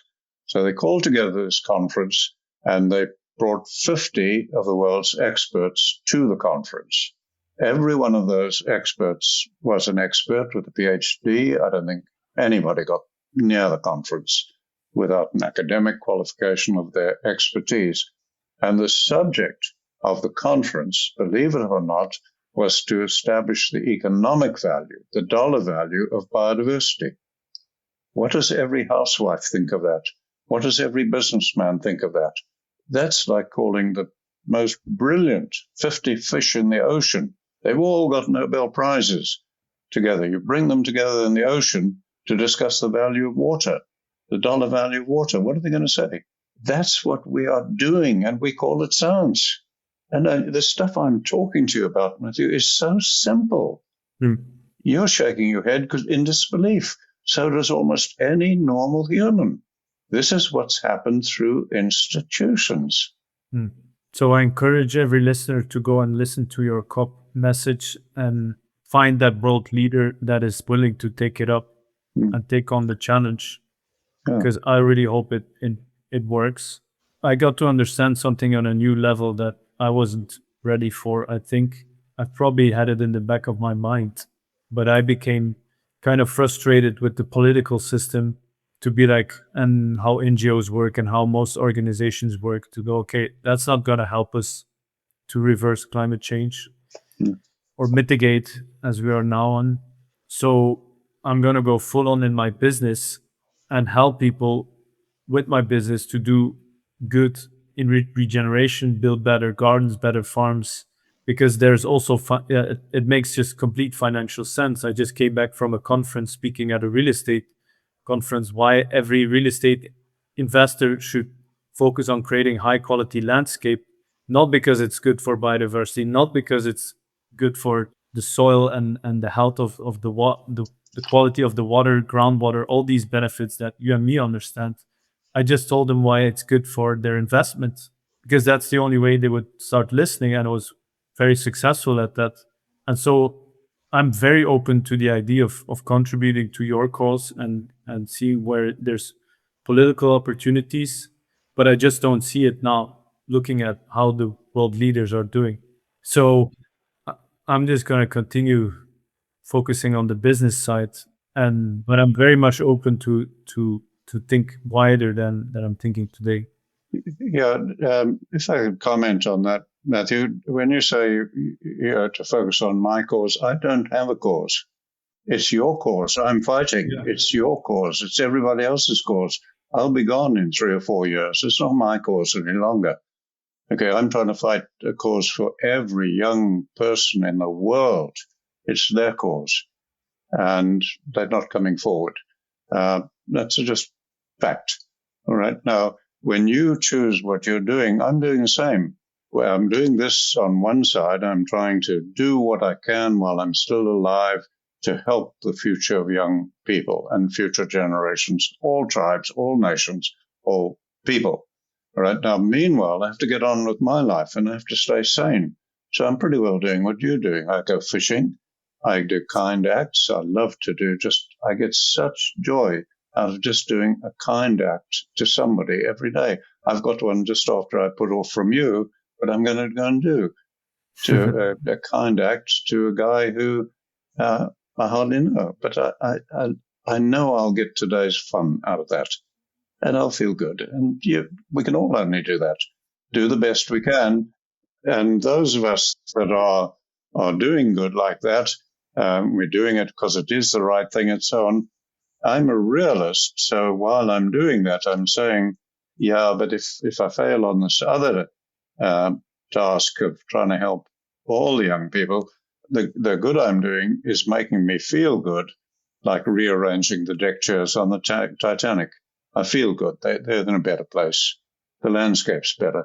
So they called together this conference, and they brought 50 of the world's experts to the conference. Every one of those experts was an expert with a PhD. I don't think anybody got near the conference without an academic qualification of their expertise. And the subject of the conference, believe it or not, was to establish the economic value, the dollar value of biodiversity. What does every housewife think of that? What does every businessman think of that? That's like calling the most brilliant 50 fish in the ocean. They've all got Nobel Prizes together. You bring them together in the ocean to discuss the value of water, the dollar value of water. What are they going to say? That's what we are doing, and we call it science. And the stuff I'm talking to you about, Matthew, is so simple. You're shaking your head in disbelief. So does almost any normal human. This is what's happened through institutions. So I encourage every listener to go and listen to your COP message and find that world leader that is willing to take it up and take on the challenge. Because I really hope it works. I got to understand something on a new level that I wasn't ready for. I think I probably had it in the back of my mind, but I became kind of frustrated with the political system to be like, and how NGOs work and how most organizations work, to go, okay, that's not going to help us to reverse climate change or mitigate as we are now on. So I'm going to go full on in my business and help people with my business to do good in regeneration, build better gardens, better farms, because there's also, it makes just complete financial sense. I just came back from a conference speaking at a real estate conference, why every real estate investor should focus on creating high quality landscape, not because it's good for biodiversity, not because it's good for the soil and the health of the quality of the water, groundwater, all these benefits that you and me understand. I just told them why it's good for their investment, because that's the only way they would start listening, and I was very successful at that. And so I'm very open to the idea of contributing to your cause and seeing where there's political opportunities, but I just don't see it now, looking at how the world leaders are doing. So I'm just going to continue focusing on the business side, but I'm very much open to think wider than I'm thinking today. Yeah, if I could comment on that, Matthew, when you say to focus on my cause, I don't have a cause. It's your cause. I'm fighting. Yeah. It's your cause. It's everybody else's cause. I'll be gone in 3 or 4 years. It's not my cause any longer. Okay, I'm trying to fight a cause for every young person in the world. It's their cause, and they're not coming forward. That's just fact. All right. Now, when you choose what you're doing, I'm doing the same. Well, I'm doing this on one side. I'm trying to do what I can while I'm still alive to help the future of young people and future generations, all tribes, all nations, all people. All right. Now, meanwhile, I have to get on with my life and I have to stay sane. So I'm pretty well doing what you're doing. I go fishing. I do kind acts. I love to do I get such joy out of just doing a kind act to somebody every day. I've got one just after I put off from you, but I'm going to go and do a kind act to a guy who I hardly know. But I know I'll get today's fun out of that, and I'll feel good. And we can all only do that. Do the best we can. And those of us that are doing good like that, we're doing it because it is the right thing and so on. I'm a realist, so while I'm doing that, I'm saying, yeah, but if I fail on this other task of trying to help all the young people, the good I'm doing is making me feel good, like rearranging the deck chairs on the Titanic. I feel good. They're in a better place. The landscape's better,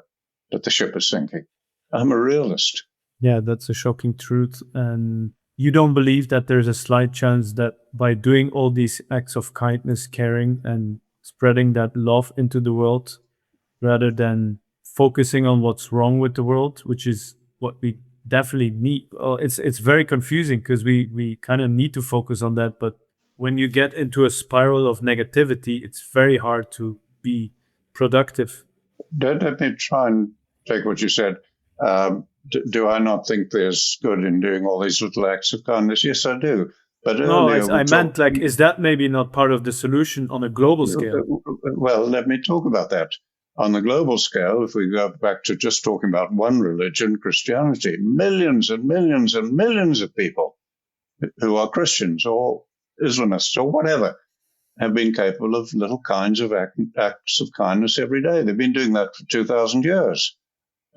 but the ship is sinking. I'm a realist. Yeah, that's a shocking truth. And you don't believe that there's a slight chance that by doing all these acts of kindness, caring, and spreading that love into the world, rather than focusing on what's wrong with the world, which is what we definitely need. Well, it's very confusing because we kind of need to focus on that, but when you get into a spiral of negativity, it's very hard to be productive. Let me try and take what you said. Do I not think there's good in doing all these little acts of kindness? Yes, I do. But No, earlier we I meant talked. like, is that maybe not part of the solution on a global scale? Well, let me talk about that. On the global scale, if we go back to just talking about one religion, Christianity, millions and millions and millions of people who are Christians or Islamists or whatever have been capable of little kinds of acts of kindness every day. They've been doing that for 2,000 years.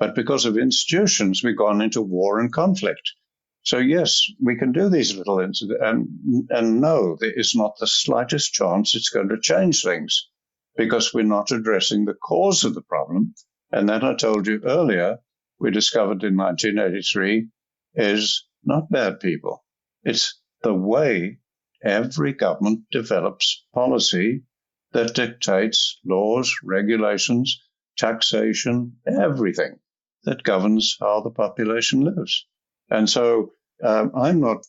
But because of institutions, we've gone into war and conflict. So yes, we can do these little incidents, and no, there is not the slightest chance it's going to change things because we're not addressing the cause of the problem. And that I told you earlier, we discovered in 1983 is not bad people. It's the way every government develops policy that dictates laws, regulations, taxation, everything that governs how the population lives. And so I'm not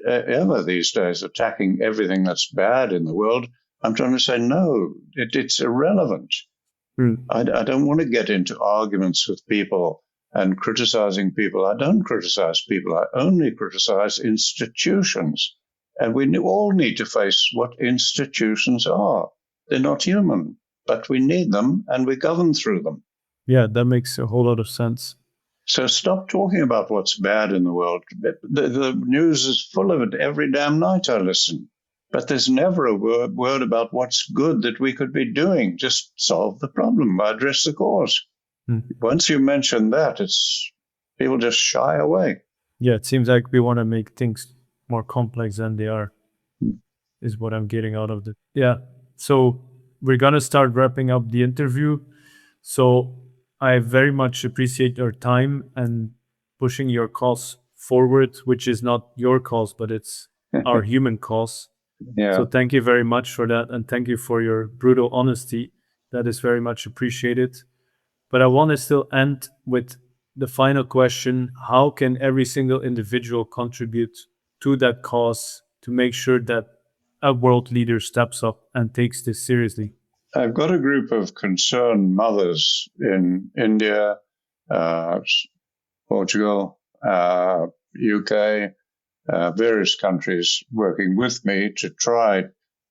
ever these days attacking everything that's bad in the world. I'm trying to say, no, it's irrelevant. I don't want to get into arguments with people and criticizing people. I don't criticize people. I only criticize institutions. And we all need to face what institutions are. They're not human, but we need them and we govern through them. Yeah, that makes a whole lot of sense. So stop talking about what's bad in the world. The news is full of it every damn night I listen. But there's never a word about what's good that we could be doing. Just solve the problem, address the cause. Once you mention that, people just shy away. Yeah, it seems like we want to make things more complex than they are, is what I'm getting out of it. Yeah, so we're going to start wrapping up the interview. So I very much appreciate your time and pushing your cause forward, which is not your cause, but it's our human cause. Yeah. So thank you very much for that. And thank you for your brutal honesty. That is very much appreciated. But I want to still end with the final question. How can every single individual contribute to that cause to make sure that a world leader steps up and takes this seriously? I've got a group of concerned mothers in India, Portugal, UK, various countries working with me to try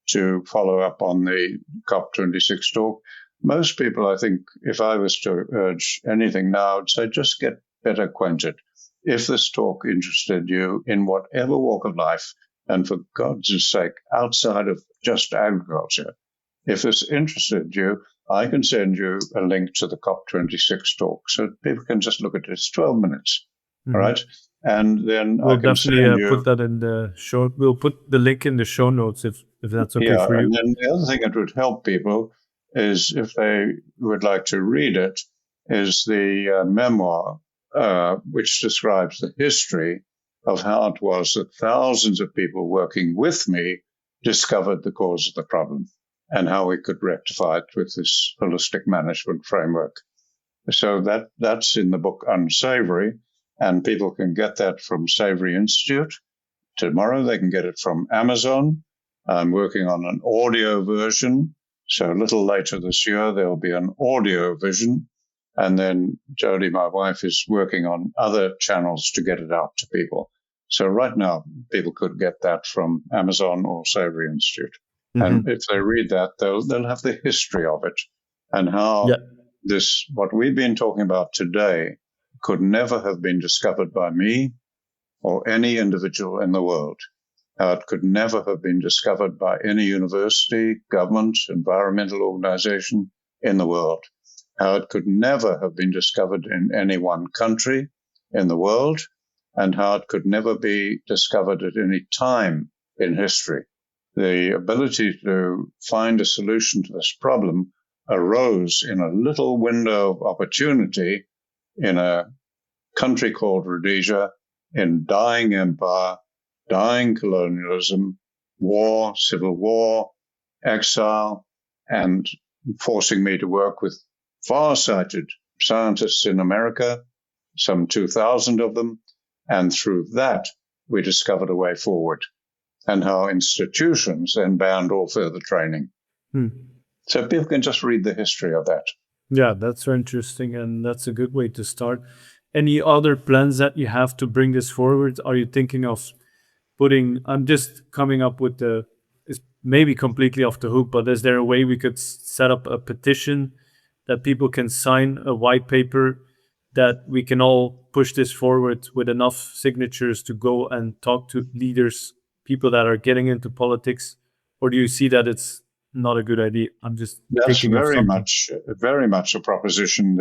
to follow up on the COP26 talk. Most people, I think, if I was to urge anything now, I'd say just get better acquainted. If this talk interested you in whatever walk of life, And for God's sake, outside of just agriculture, if this interested you, I can send you a link to the COP26 talk so people can just look at it. It's 12 minutes, all right? And then we'll I can definitely send you... put that in the show. We'll put the link in the show notes if that's okay for you. And then the other thing that would help people is, if they would like to read it, is the memoir, which describes the history of how it was that thousands of people working with me discovered the cause of the problem and how we could rectify it with this holistic management framework. So that's in the book UnSavory, and people can get that from Savory Institute. Tomorrow they can get it from Amazon. I'm working on an audio version, so a little later this year there'll be an audio version, and then Jodie, my wife, is working on other channels to get it out to people. So right now people could get that from Amazon or Savory Institute. And if they read that, they'll have the history of it and how what we've been talking about today could never have been discovered by me or any individual in the world. How it could never have been discovered by any university, government, environmental organization in the world. How it could never have been discovered in any one country in the world, and how it could never be discovered at any time in history. The ability to find a solution to this problem arose in a little window of opportunity in a country called Rhodesia, in dying empire, dying colonialism, war, civil war, exile, and forcing me to work with far-sighted scientists in America, some 2,000 of them, and through that we discovered a way forward, and how institutions then banned all further training. So people can just read the history of that. Yeah, that's very interesting, and that's a good way to start. Any other plans that you have to bring this forward? Are you thinking of I'm just coming up with it's maybe completely off the hook, but is there a way we could set up a petition that people can sign, a white paper that we can all push this forward with enough signatures to go and talk to leaders, people that are getting into politics? Or do you see that it's not a good idea? I'm just thinking of something. Very much a proposition.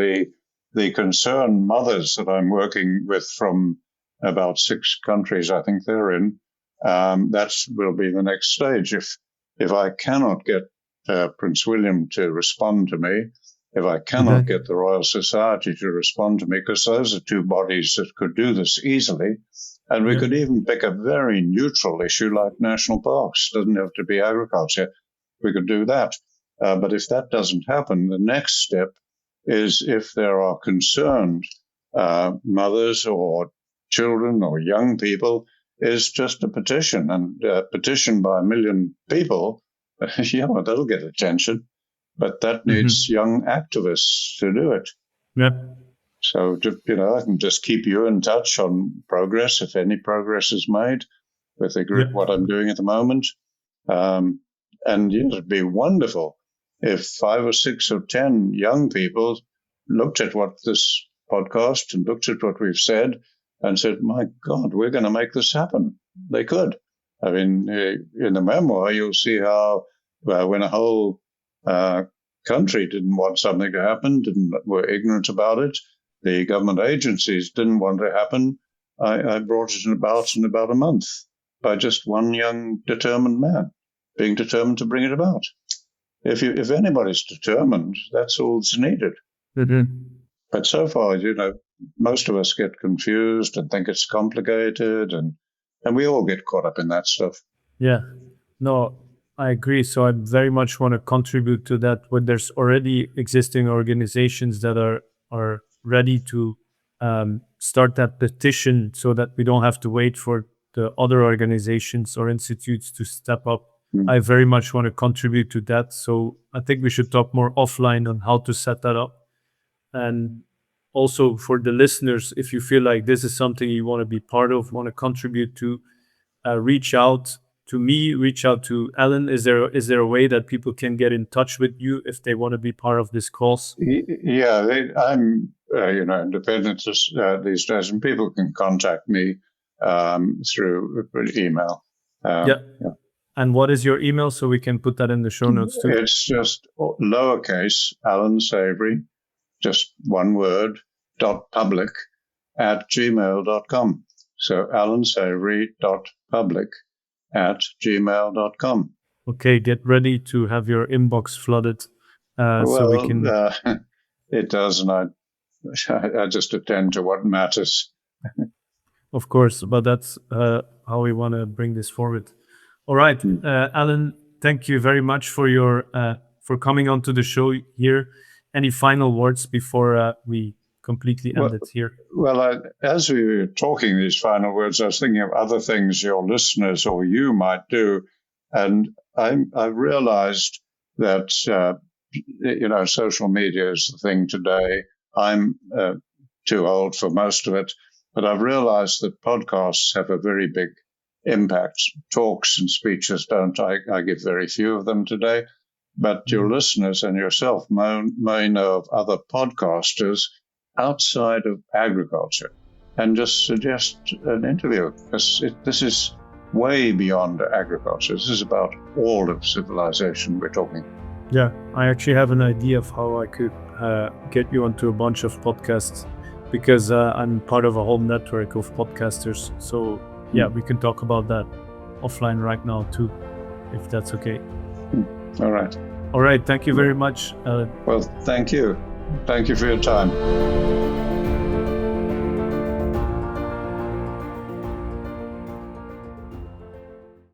The concerned mothers that I'm working with from about 6 countries, I think they're in, that will be the next stage. If I cannot get Prince William to respond to me, if I cannot get the Royal Society to respond to me, because those are 2 bodies that could do this easily, and we could even pick a very neutral issue like national parks. Doesn't have to be agriculture. We could do that. But if that doesn't happen, the next step is, if there are concerned mothers or children or young people, is just a petition, and a petition by 1 million people, that'll get attention, but that needs young activists to do it. So, I can just keep you in touch on progress, if any progress is made with the group, what I'm doing at the moment. And it'd be wonderful if 5 or 6 or 10 young people looked at what this podcast and looked at what we've said and said, my God, we're going to make this happen. They could. I mean, in the memoir, you'll see how when a whole country didn't want something to happen, were ignorant about it, the government agencies didn't want it to happen, I brought it about in about a month by just one young, determined man being determined to bring it about. If anybody's determined, that's all that's needed. But so far, most of us get confused and think it's complicated, and we all get caught up in that stuff. Yeah, no, I agree. So I very much want to contribute to that, when there's already existing organizations that are ready to start that petition, so that we don't have to wait for the other organizations or institutes to step up. I very much want to contribute to that. So I think we should talk more offline on how to set that up. And also for the listeners, if you feel like this is something you want to be part of, want to contribute to, reach out to me, reach out to Allan. Is there a way that people can get in touch with you if they want to be part of this cause? Yeah, I'm independent these days, and people can contact me through email. Yeah. And what is your email so we can put that in the show notes too? It's just lowercase Allan Savory, just one word, .public@gmail.com. So allansavory.public@gmail.com. Okay, get ready to have your inbox flooded. So we can. It does, and I just attend to what matters. Of course, but that's how we want to bring this forward. All right, Allan, thank you very much for coming onto the show here. Any final words before we completely end it here? Well, as we were talking these final words, I was thinking of other things your listeners or you might do, and I've realized that social media is the thing today. I'm too old for most of it, but I've realized that podcasts have a very big impact. Talks and speeches don't. I give very few of them today, but your listeners and yourself may know of other podcasters outside of agriculture, and just suggest an interview, because this is way beyond agriculture. This is about all of civilization we're talking. Yeah, I actually have an idea of how I could get you onto a bunch of podcasts, because I'm part of a whole network of podcasters. So yeah, we can talk about that offline right now too, if that's okay. All right. All right. Thank you very much, Allan. Well, thank you. Thank you for your time.